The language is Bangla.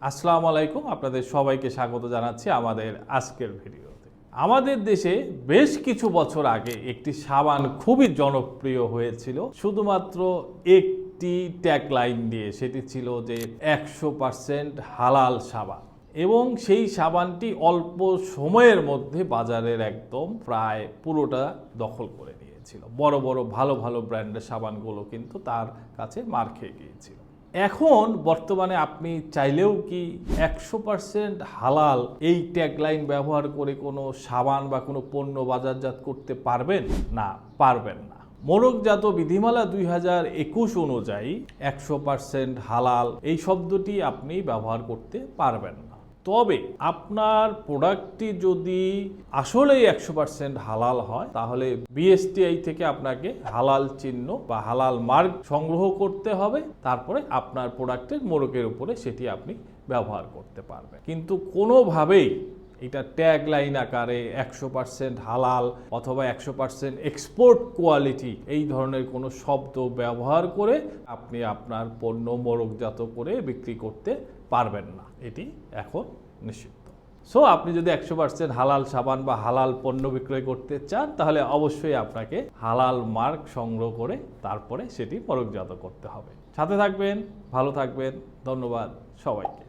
আসসালামু আলাইকুম, আপনাদের সবাইকে স্বাগত জানাচ্ছি আমাদের আজকের ভিডিওতে। আমাদের দেশে বেশ কিছু বছর আগে একটি সাবান খুবই জনপ্রিয় হয়েছিল শুধুমাত্র একটি ট্যাগলাইন দিয়ে। সেটি ছিল যে 100% হালাল সাবান, এবং সেই সাবানটি অল্প সময়ের মধ্যে বাজারের একদম প্রায় পুরোটা দখল করে নিয়েছিল। বড় বড় ভালো ভালো ব্র্যান্ডের সাবানগুলো কিন্তু তার কাছে মার খেয়ে গিয়েছিল। এখন বর্তমানে আপনি চাইলেও কি 100% হালাল এই ট্যাগলাইন ব্যবহার করে কোনো সাবান বা কোনো পণ্য বাজারজাত করতে পারবেন? না, পারবেন না। মোড়কজাত বিধিমালা 2021 অনুযায়ী 100% হালাল এই শব্দটি আপনি ব্যবহার করতে পারবেন না। তবে আপনার প্রোডাক্টটি যদি আসলেই 100% হালাল হয়, তাহলে বিএসটিআই থেকে আপনাকে হালাল চিহ্ন বা হালাল মার্ক সংগ্রহ করতে হবে। তারপরে আপনার প্রোডাক্টের মোড়কের উপরে সেটি আপনি ব্যবহার করতে পারবেন। কিন্তু কোনোভাবেই এটা ট্যাগ লাইন আকারে 100% হালাল অথবা 100% এক্সপোর্ট কোয়ালিটি এই ধরনের কোনো শব্দ ব্যবহার করে আপনি আপনার পণ্য মোড়কজাত করে বিক্রি করতে পারবেন না, এটি এখন নিষিদ্ধ। সো আপনি যদি 100% হালাল সাবান বা হালাল পণ্য বিক্রয় করতে চান, তাহলে অবশ্যই আপনাকে হালাল মার্ক সংগ্রহ করে তারপরে সেটি মোড়কজাত করতে হবে। সাথে থাকবেন, ভালো থাকবেন। ধন্যবাদ সবাইকে।